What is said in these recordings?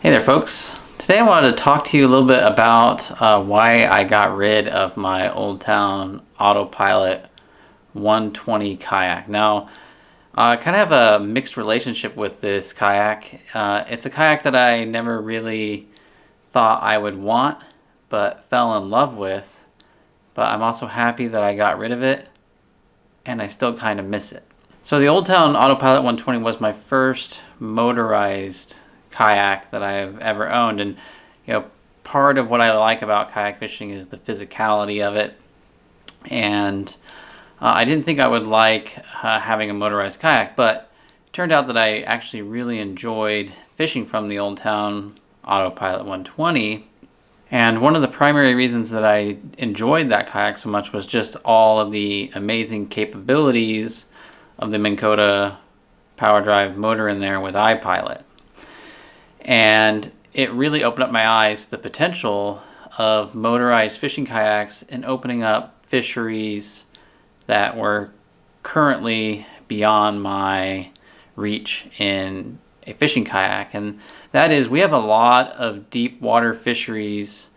Hey there folks. Today I wanted to talk to you a little bit about why I got rid of my Old Town AutoPilot 120 kayak. Now, I kind of have a mixed relationship with this kayak. It's a kayak that I never really thought I would want, but fell in love with. But I'm also happy that I got rid of it, and I still kind of miss it. So the Old Town AutoPilot 120 was my first motorized kayak that I've ever owned, and part of what I like about kayak fishing is the physicality of it. And I didn't think I would like having a motorized kayak, but it turned out that I actually really enjoyed fishing from the Old Town AutoPilot 120. And one of the primary reasons that I enjoyed that kayak so much was just all of the amazing capabilities of the Minn Kota power drive motor in there with iPilot. And it really opened up my eyes to the potential of motorized fishing kayaks and opening up fisheries that were currently beyond my reach in a fishing kayak. And that is, we have a lot of deep water fisheries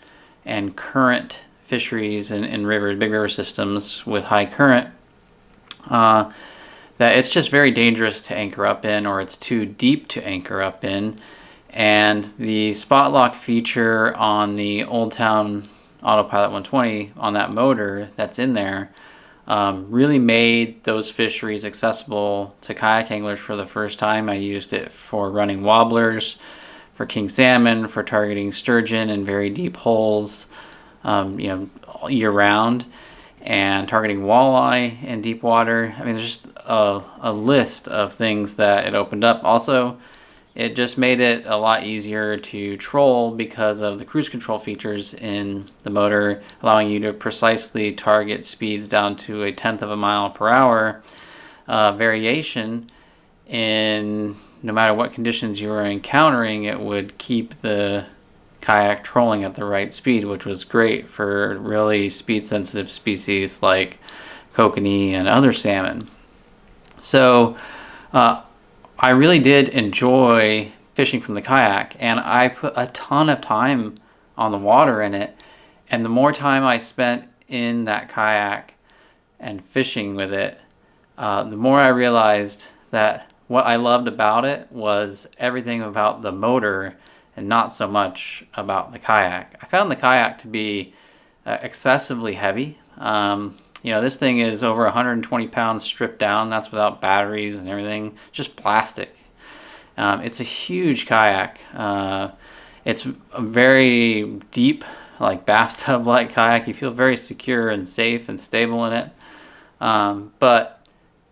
and current fisheries in rivers, big river systems with high current, that it's just very dangerous to anchor up in, or it's too deep to anchor up in. And the spot lock feature on the Old Town AutoPilot 120 on that motor that's in there really made those fisheries accessible to kayak anglers for the first time. I used it for running wobblers, for king salmon, for targeting sturgeon in very deep holes, year round, and targeting walleye in deep water. I mean, there's just a list of things that it opened up. Also, it just made it a lot easier to troll because of the cruise control features in the motor, allowing you to precisely target speeds down to 1/10 of a mile per hour variation. In no matter what conditions you were encountering, it would keep the kayak trolling at the right speed, which was great for really speed sensitive species like kokanee and other salmon. So I really did enjoy fishing from the kayak, and I put a ton of time on the water in it. And the more time I spent in that kayak and fishing with it, the more I realized that what I loved about it was everything about the motor and not so much about the kayak. I found the kayak to be excessively heavy. This thing is over 120 pounds stripped down. That's without batteries and everything, just plastic. It's a huge kayak. It's a very deep, like bathtub-like kayak. You feel very secure and safe and stable in it. But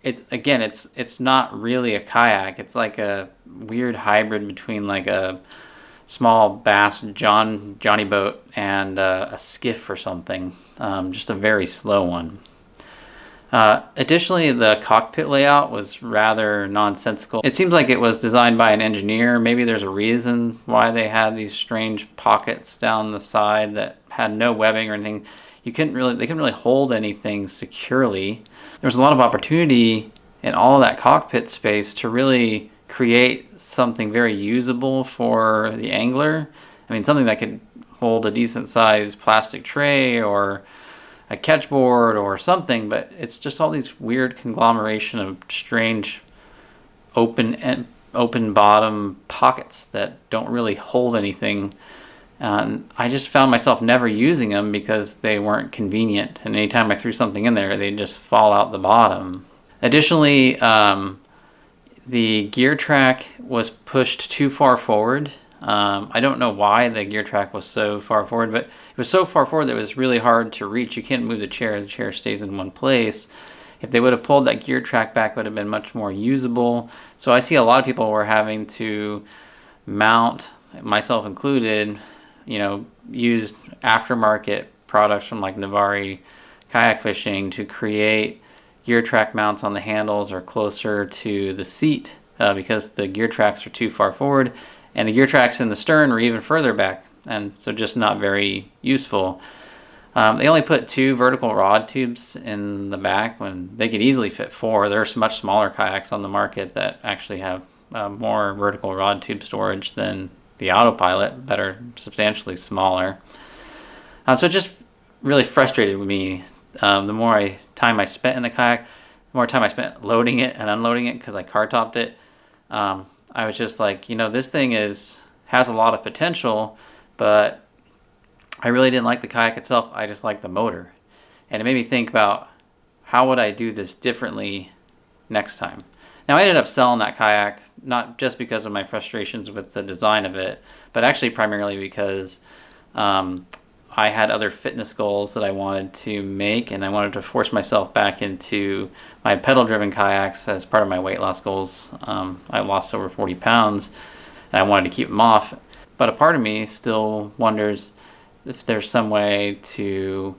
it's not really a kayak. It's like a weird hybrid between like a small bass Johnny boat and a skiff or something, just a very slow one. Additionally, the cockpit layout was rather nonsensical. It seems like it was designed by an engineer. Maybe there's a reason why they had these strange pockets down the side that had no webbing or anything. They couldn't really hold anything securely. There was a lot of opportunity in all of that cockpit space to really create something very usable for the angler. I mean, something that could hold a decent sized plastic tray or a catchboard or something, but it's just all these weird conglomeration of strange open bottom pockets that don't really hold anything. I just found myself never using them because they weren't convenient, and anytime I threw something in there, they'd just fall out the bottom. Additionally, the gear track was pushed too far forward. I don't know why the gear track was so far forward, but it was so far forward that it was really hard to reach. You can't move the chair stays in one place. If they would have pulled that gear track back, it would have been much more usable. So I see a lot of people were having to mount, myself included, use aftermarket products from like Navari Kayak Fishing to create gear track mounts on the handles or closer to the seat because the gear tracks are too far forward, and the gear tracks in the stern were even further back, and so just not very useful. They only put 2 vertical rod tubes in the back when they could easily fit 4. There's much smaller kayaks on the market that actually have more vertical rod tube storage than the autopilot that are substantially smaller. So it just really frustrated me. The more time I spent in the kayak, the more time I spent loading it and unloading it because I car topped it. I was just like, this thing has a lot of potential, but I really didn't like the kayak itself. I just liked the motor. And it made me think about how would I do this differently next time. Now I ended up selling that kayak, not just because of my frustrations with the design of it, but actually primarily because I had other fitness goals that I wanted to make, and I wanted to force myself back into my pedal-driven kayaks as part of my weight loss goals. I lost over 40 pounds, and I wanted to keep them off. But a part of me still wonders if there's some way to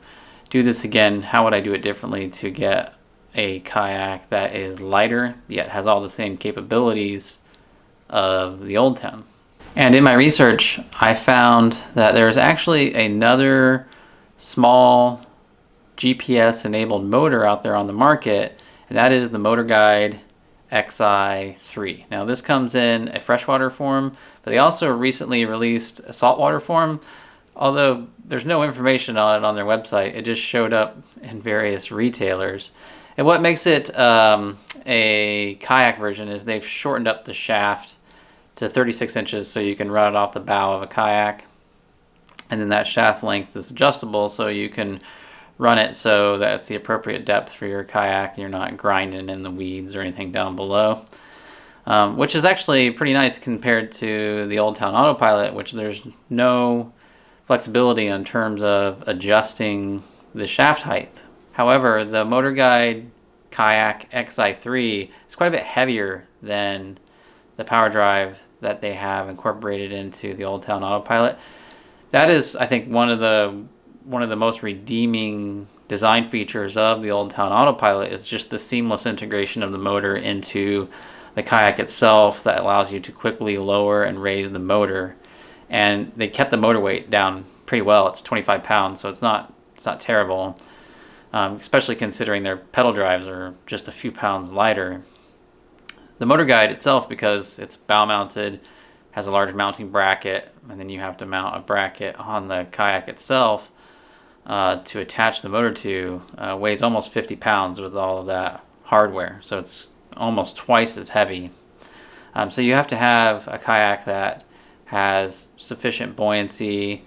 do this again. How would I do it differently to get a kayak that is lighter, yet has all the same capabilities of the Old Town? And in my research, I found that there's actually another small GPS-enabled motor out there on the market, and that is the Motorguide Xi3. Now this comes in a freshwater form, but they also recently released a saltwater form, although there's no information on it on their website. It just showed up in various retailers. And what makes it a kayak version is they've shortened up the shaft to 36 inches so you can run it off the bow of a kayak, and then that shaft length is adjustable so you can run it so that's the appropriate depth for your kayak and you're not grinding in the weeds or anything down below, which is actually pretty nice compared to the Old Town AutoPilot, which there's no flexibility in terms of adjusting the shaft height. However, the Motorguide Kayak Xi3 is quite a bit heavier than the power drive that they have incorporated into the Old Town AutoPilot. That is, I think, one of the most redeeming design features of the Old Town AutoPilot is just the seamless integration of the motor into the kayak itself that allows you to quickly lower and raise the motor. And they kept the motor weight down pretty well. It's 25 pounds, so it's not terrible, especially considering their pedal drives are just a few pounds lighter. The Motorguide itself, because it's bow mounted, has a large mounting bracket, and then you have to mount a bracket on the kayak itself to attach the motor to, weighs almost 50 pounds with all of that hardware. So it's almost twice as heavy. So you have to have a kayak that has sufficient buoyancy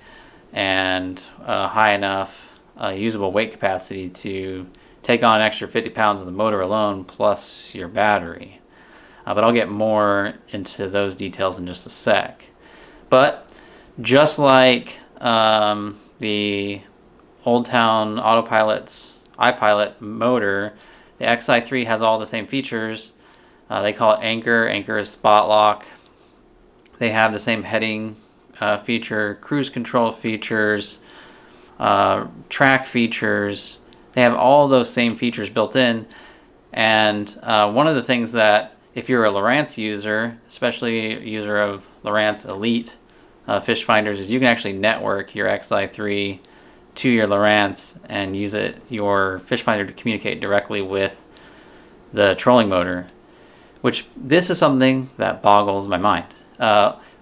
and high enough usable weight capacity to take on an extra 50 pounds of the motor alone plus your battery. But I'll get more into those details in just a sec. But just like the Old Town AutoPilot's iPilot motor, the Xi3 has all the same features. They call it Anchor. Anchor is spot lock. They have the same heading feature, cruise control features, track features. They have all those same features built in. And one of the things that, if you're a Lowrance user, especially a user of Lowrance Elite fish finders, is you can actually network your Xi3 to your Lowrance and use your fish finder to communicate directly with the trolling motor, which this is something that boggles my mind.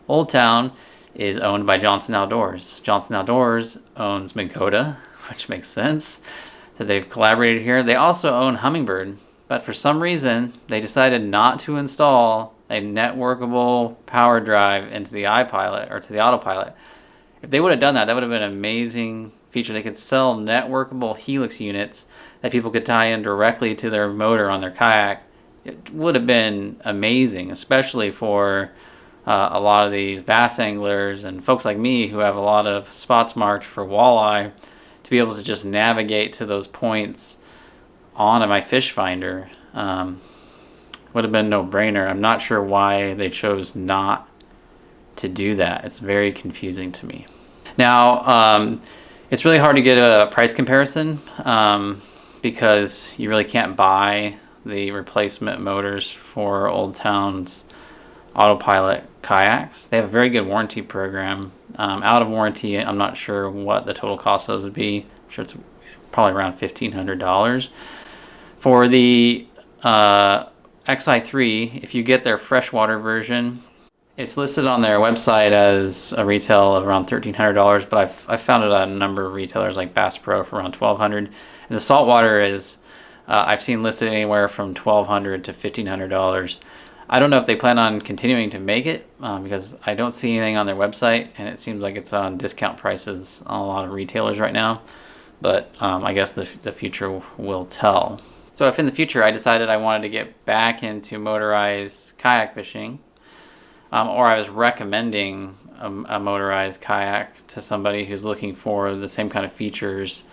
Old Town is owned by Johnson Outdoors. Johnson Outdoors owns Minn Kota, which makes sense that they've collaborated here. They also own Humminbird. But for some reason, they decided not to install a networkable power drive into the iPilot or to the AutoPilot. If they would have done that, that would have been an amazing feature. They could sell networkable Helix units that people could tie in directly to their motor on their kayak. It would have been amazing, especially for a lot of these bass anglers and folks like me who have a lot of spots marked for walleye, to be able to just navigate to those points on my fish finder. Would have been no brainer. I'm not sure why they chose not to do that. It's very confusing to me. Now, it's really hard to get a price comparison because you really can't buy the replacement motors for Old Town's AutoPilot kayaks. They have a very good warranty program. Out of warranty, I'm not sure what the total cost of those would be. I'm sure it's probably around $1,500. For the Xi3, if you get their freshwater version, It's listed on their website as a retail of around $1,300, but I've found it at a number of retailers like Bass Pro for around $1,200. And the saltwater is I've seen listed anywhere from $1,200 to $1,500. I don't know if they plan on continuing to make it because I don't see anything on their website, and it seems like it's on discount prices on a lot of retailers right now. But I guess the future will tell. So if in the future I decided I wanted to get back into motorized kayak fishing, or I was recommending a motorized kayak to somebody who's looking for the same kind of features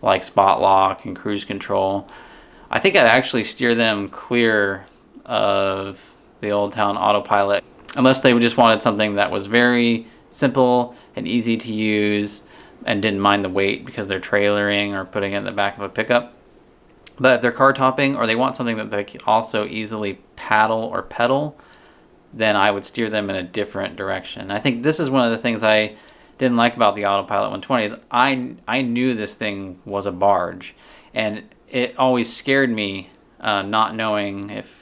like spot lock and cruise control, I think I'd actually steer them clear of the Old Town AutoPilot, unless they just wanted something that was very simple and easy to use and didn't mind the weight because they're trailering or putting it in the back of a pickup. But if they're car topping or they want something that they can also easily paddle or pedal, then I would steer them in a different direction. I think this is one of the things I didn't like about the AutoPilot 120 is I knew this thing was a barge, and it always scared me not knowing if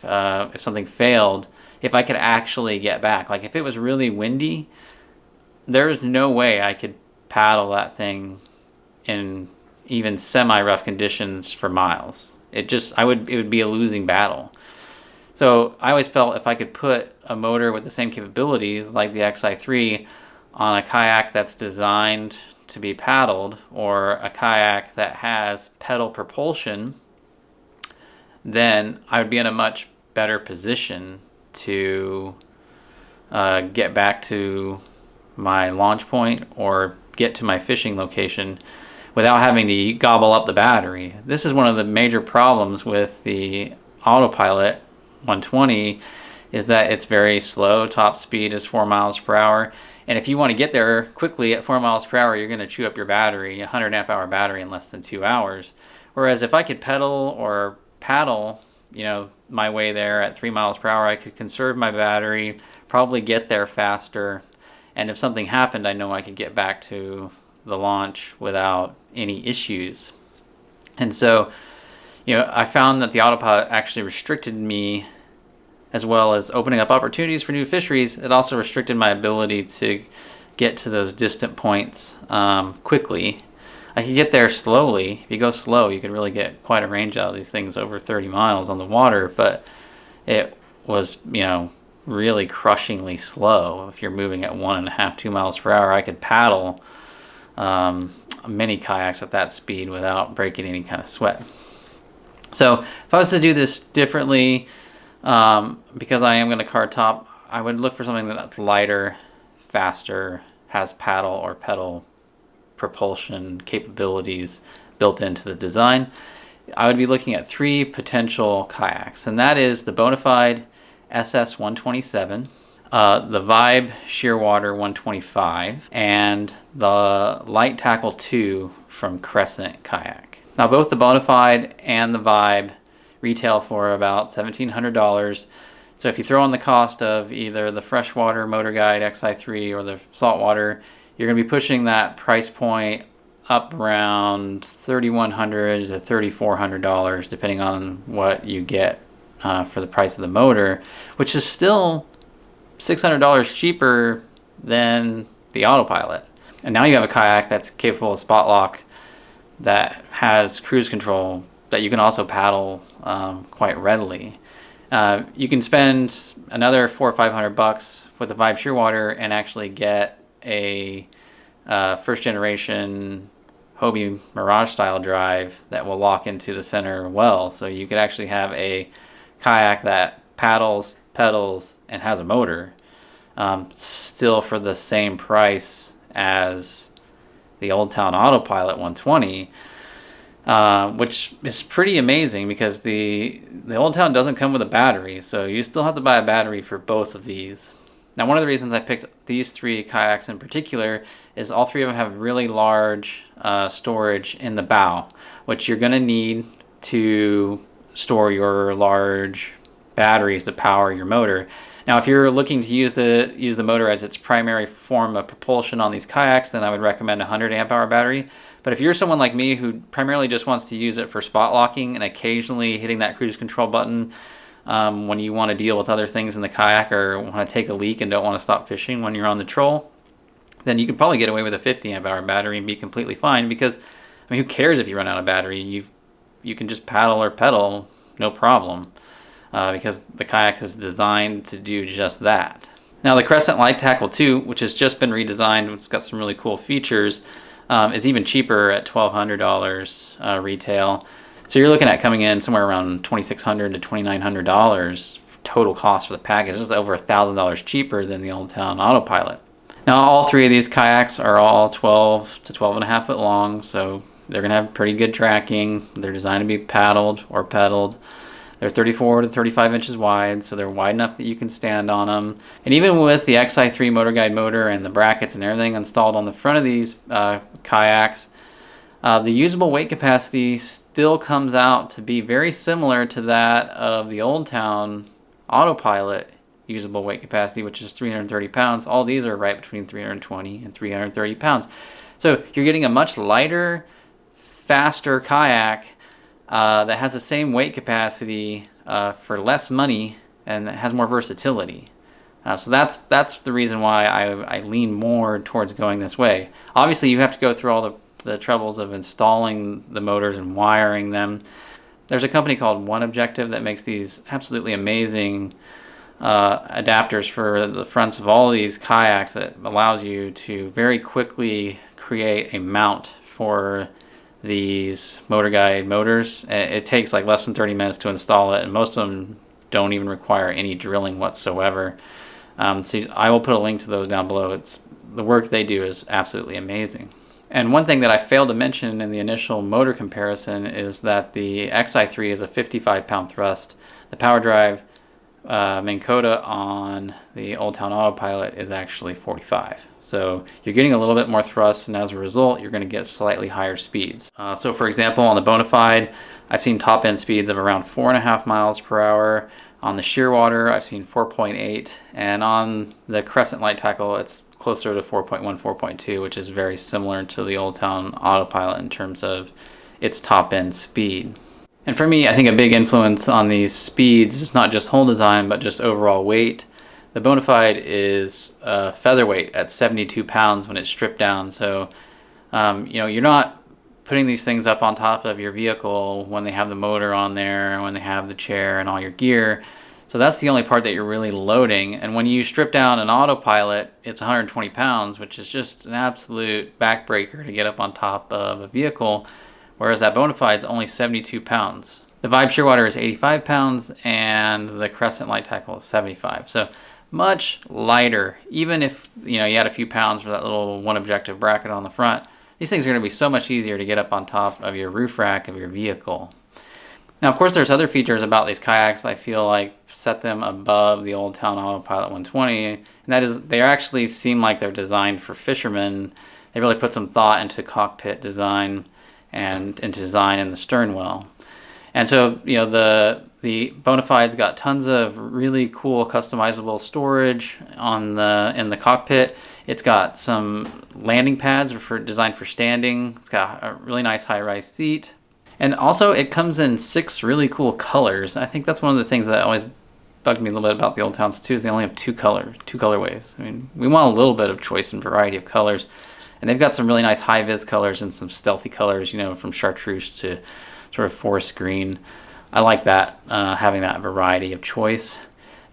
something failed, if I could actually get back. Like if it was really windy, there's no way I could paddle that thing in even semi-rough conditions for miles. It would be a losing battle. So I always felt if I could put a motor with the same capabilities like the Xi3 on a kayak that's designed to be paddled, or a kayak that has pedal propulsion, then I would be in a much better position to get back to my launch point or get to my fishing location without having to gobble up the battery. This is one of the major problems with the AutoPilot 120 is that it's very slow. Top speed is 4 miles per hour. And if you want to get there quickly at 4 miles per hour, you're going to chew up your battery, a 100 amp hour battery, in less than 2 hours. Whereas if I could pedal or paddle, my way there at 3 miles per hour, I could conserve my battery, probably get there faster. And if something happened, I know I could get back to the launch without any issues. And so, I found that the AutoPilot actually restricted me, as well as opening up opportunities for new fisheries. It also restricted my ability to get to those distant points quickly. I could get there slowly. If you go slow, you can really get quite a range out of these things over 30 miles on the water, but it was, really crushingly slow. If you're moving at 1.5, 2 miles per hour, I could paddle many kayaks at that speed without breaking any kind of sweat. So if I was to do this differently, because I am going to car top, I would look for something that's lighter, faster, has paddle or pedal propulsion capabilities built into the design. I would be looking at 3 potential kayaks, and that is the Bonafide SS 127, the Vibe Shearwater 125, and the Light Tackle 2 from Crescent Kayak. Now both the Bonafide and the Vibe retail for about $1,700. So if you throw in the cost of either the freshwater Motorguide Xi3 or the saltwater, you're going to be pushing that price point up around $3,100 to $3,400, depending on what you get for the price of the motor, which is still $600 cheaper than the AutoPilot. And now you have a kayak that's capable of spot lock, that has cruise control, that you can also paddle quite readily. You can spend another $400 or $500 with the Vibe Shearwater and actually get a first generation Hobie Mirage style drive that will lock into the center well. So you could actually have a kayak that paddles, pedals, and has a motor, still for the same price as the Old Town AutoPilot 120, which is pretty amazing because the Old Town doesn't come with a battery, so you still have to buy a battery for both of these. Now, one of the reasons I picked these 3 kayaks in particular is all 3 of them have really large storage in the bow, which you're going to need to store your large batteries to power your motor. Now, if you're looking to use the motor as its primary form of propulsion on these kayaks, then I would recommend a 100 amp hour battery. But if you're someone like me who primarily just wants to use it for spot locking and occasionally hitting that cruise control button when you want to deal with other things in the kayak or want to take a leak and don't want to stop fishing when you're on the troll, then you could probably get away with a 50 amp hour battery and be completely fine, because I mean, who cares if you run out of battery? You can just paddle or pedal, no problem, because the kayak is designed to do just that. Now the Crescent Light Tackle 2, which has just been redesigned, it's got some really cool features, is even cheaper at $1,200 retail. So you're looking at coming in somewhere around $2,600 to $2,900 total cost for the package. It's over $1,000 cheaper than the Old Town AutoPilot. Now all three of these kayaks are all 12 to 12.5 foot long, so they're going to have pretty good tracking. They're designed to be paddled or pedaled. They're 34 to 35 inches wide, so they're wide enough that you can stand on them. And even with the Xi3 Motorguide motor and the brackets and everything installed on the front of these kayaks, the usable weight capacity still comes out to be very similar to that of the Old Town AutoPilot usable weight capacity, which is 330 pounds. All these are right between 320 and 330 pounds. So you're getting a much lighter, faster kayak that has the same weight capacity for less money and has more versatility. So that's the reason why I lean more towards going this way. Obviously, you have to go through all the troubles of installing the motors and wiring them. There's a company called One Objective that makes these absolutely amazing adapters for the fronts of all of these kayaks that allows you to very quickly create a mount for these Motorguide motors. It takes like less than 30 minutes to install it, and most of them don't even require any drilling whatsoever. So I will put a link to those down below. The work they do is absolutely amazing. And one thing that I failed to mention in the initial motor comparison is that the Xi3 is a 55-pound thrust. The power drive Minn Kota on the Old Town AutoPilot is actually 45. So you're getting a little bit more thrust, and as a result, you're going to get slightly higher speeds. So for example, on the Bonafide, I've seen top end speeds of around 4.5 miles per hour. On the Shearwater, I've seen 4.8, and on the Crescent Light Tackle, it's closer to 4.1, 4.2, which is very similar to the Old Town AutoPilot in terms of its top end speed. And for me, I think a big influence on these speeds is not just hull design, but just overall weight. The Bonafide is featherweight at 72 pounds when it's stripped down. So, you're not putting these things up on top of your vehicle when they have the motor on there, when they have the chair and all your gear. So that's the only part that you're really loading. And when you strip down an autopilot, it's 120 pounds, which is just an absolute backbreaker to get up on top of a vehicle. Whereas that Bonafide is only 72 pounds. The Vibe Shearwater is 85 pounds and the Crescent Light Tackle is 75. So much lighter. Even if you had a few pounds for that little One Objective bracket on the front, these things are going to be so much easier to get up on top of your roof rack of your vehicle. Now, of course, there's other features about these kayaks I feel like set them above the Old Town AutoPilot 120, and that is they actually seem like they're designed for fishermen. They really put some thought into cockpit design and into design in the stern wheel. And so, the Bonafide's got tons of really cool customizable storage in the cockpit. It's got some landing pads designed for standing. It's got a really nice high-rise seat. And also it comes in 6 really cool colors. I think that's one of the things that always bugged me a little bit about the Old Towns too, is they only have two colorways. I mean, we want a little bit of choice and variety of colors. And they've got some really nice high-vis colors and some stealthy colors, from chartreuse to sort of forest green. I like that, having that variety of choice.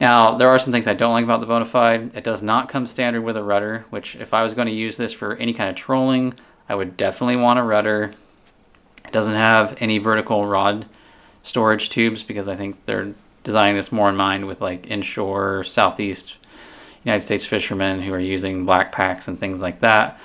Now, there are some things I don't like about the Bonafide. It does not come standard with a rudder, which if I was going to use this for any kind of trolling, I would definitely want a rudder. It doesn't have any vertical rod storage tubes because I think they're designing this more in mind with like inshore, southeast United States fishermen who are using black packs and things like that.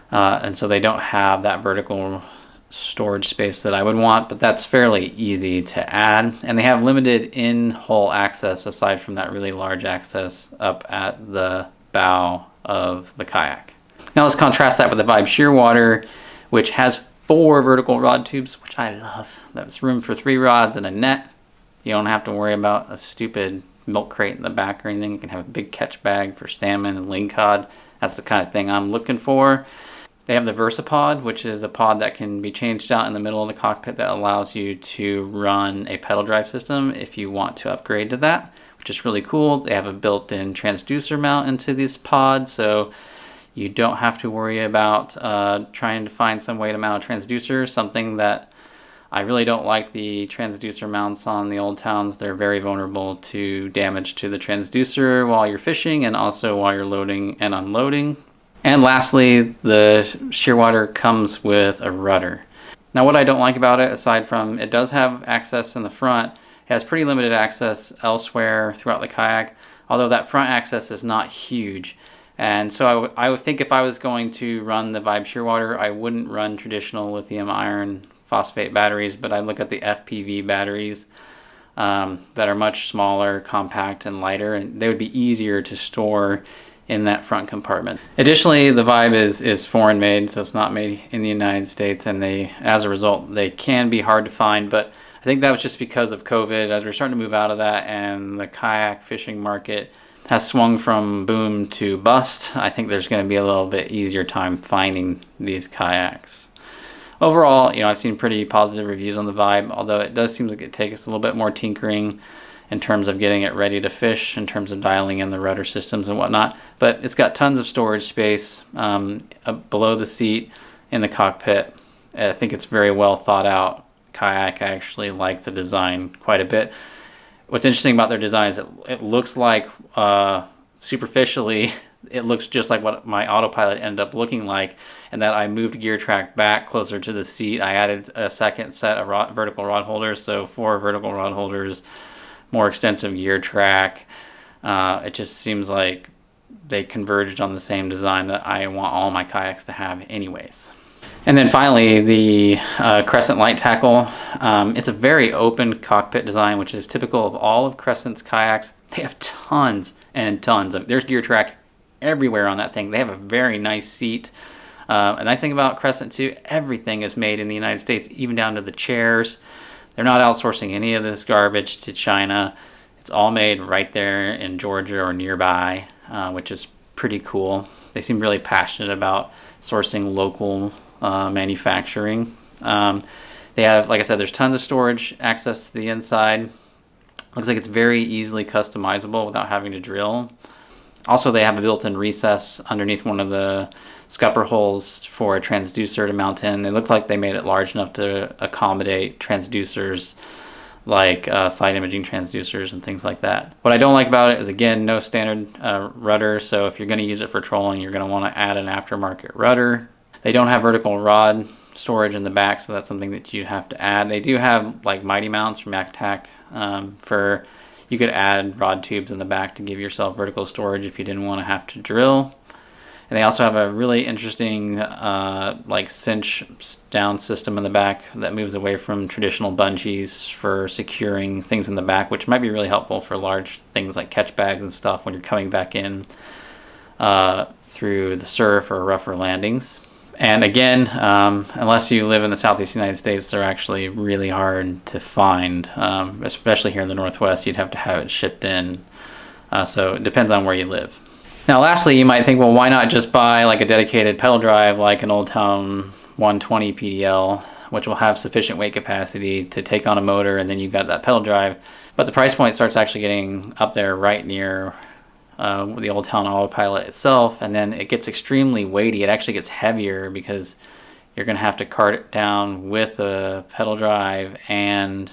And so they don't have that vertical storage space that I would want, but that's fairly easy to add. And they have limited in-hull access aside from that really large access up at the bow of the kayak. Now let's contrast that with the Vibe Shearwater, which has 4 vertical rod tubes, which I love. That's room for 3 rods and a net. You don't have to worry about a stupid milk crate in the back or anything. You can have a big catch bag for salmon and lingcod. That's the kind of thing I'm looking for. They have the VersaPod, which is a pod that can be changed out in the middle of the cockpit that allows you to run a pedal drive system if you want to upgrade to that, which is really cool. They have a built-in transducer mount into this pod, so you don't have to worry about trying to find some way to mount a transducer, something that I really don't like. The transducer mounts on the Old Towns. They're very vulnerable to damage to the transducer while you're fishing and also while you're loading and unloading. And lastly, the Shearwater comes with a rudder. Now what I don't like about it, aside from it does have access in the front, it has pretty limited access elsewhere throughout the kayak, although that front access is not huge. And so I would think if I was going to run the Vibe Shearwater, I wouldn't run traditional lithium iron phosphate batteries, but I'd look at the FPV batteries that are much smaller, compact, and lighter, and they would be easier to store in that front compartment. Additionally, the Vibe is foreign made, so it's not made in the United States, and as a result, they can be hard to find, but I think that was just because of COVID. As we're starting to move out of that and the kayak fishing market has swung from boom to bust, I think there's going to be a little bit easier time finding these kayaks. Overall, I've seen pretty positive reviews on the Vibe, although it does seem like it takes us a little bit more tinkering in terms of getting it ready to fish, in terms of dialing in the rudder systems and whatnot. But it's got tons of storage space below the seat in the cockpit. I think it's very well thought out kayak. I actually like the design quite a bit. What's interesting about their design is it looks like, superficially, it looks just like what my AutoPilot ended up looking like, and that I moved gear track back closer to the seat. I added a second set of vertical rod holders, so 4 vertical rod holders, more extensive gear track. It just seems like they converged on the same design that I want all my kayaks to have anyways. And then finally, the Crescent light tackle. It's a very open cockpit design, which is typical of all of Crescent's kayaks. They have tons and tons there's gear track everywhere on that thing. They have a very nice seat. A nice thing about Crescent too, everything is made in the United States, even down to the chairs. They're not outsourcing any of this garbage to China. It's all made right there in Georgia or nearby, which is pretty cool. They seem really passionate about sourcing local manufacturing. They have, like I said, there's tons of storage access to the inside. Looks like it's very easily customizable without having to drill. Also, they have a built-in recess underneath one of the scupper holes for a transducer to mount in. They look like they made it large enough to accommodate transducers like side imaging transducers and things like that. What I don't like about it is, again, no standard rudder, so if you're going to use it for trolling, you're going to want to add an aftermarket rudder. They don't have vertical rod storage in the back, so that's something that you have to add. They do have like mighty mounts from MacTac you could add rod tubes in the back to give yourself vertical storage if you didn't want to have to drill. And they also have a really interesting like cinch down system in the back that moves away from traditional bungees for securing things in the back, which might be really helpful for large things like catch bags and stuff when you're coming back in through the surf or rougher landings. And again, unless you live in the Southeast United States, they're actually really hard to find, especially here in the Northwest. You'd have to have it shipped in, so it depends on where you live. Now lastly, you might think, well, why not just buy like a dedicated pedal drive like an Old Town 120 PDL, which will have sufficient weight capacity to take on a motor, and then you've got that pedal drive. But the price point starts actually getting up there right near the Old Town AutoPilot itself, and then it gets extremely weighty. It actually gets heavier because you're going to have to cart it down with the pedal drive and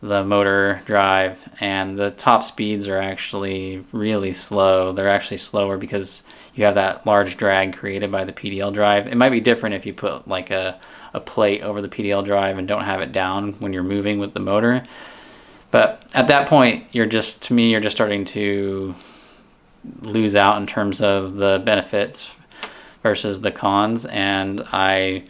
the motor drive, and the top speeds are actually really slow. They're actually slower because you have that large drag created by the PDL drive. It might be different if you put like a plate over the PDL drive and don't have it down when you're moving with the motor. But at that point, you're just starting to lose out in terms of the benefits versus the cons, and I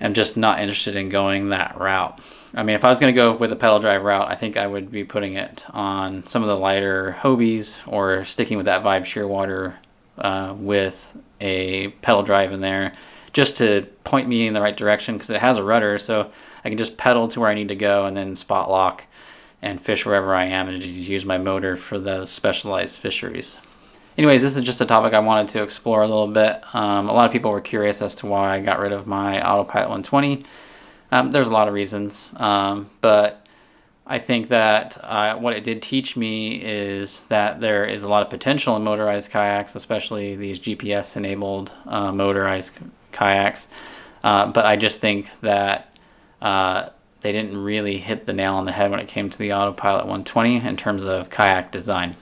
am just not interested in going that route. I mean, if I was going to go with a pedal drive route, I think I would be putting it on some of the lighter Hobies or sticking with that Vibe Shearwater with a pedal drive in there just to point me in the right direction, because it has a rudder, so I can just pedal to where I need to go and then spot lock and fish wherever I am and just use my motor for those specialized fisheries. Anyways, this is just a topic I wanted to explore a little bit. A lot of people were curious as to why I got rid of my AutoPilot 120. There's a lot of reasons, but I think that what it did teach me is that there is a lot of potential in motorized kayaks, especially these GPS-enabled motorized kayaks. But I just think that they didn't really hit the nail on the head when it came to the AutoPilot 120 in terms of kayak design.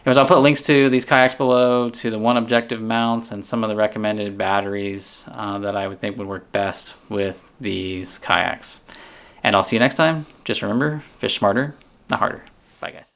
Anyways, I'll put links to these kayaks below, to the one objective mounts, and some of the recommended batteries that I would think would work best with these kayaks. And I'll see you next time. Just remember, fish smarter, not harder. Bye, guys.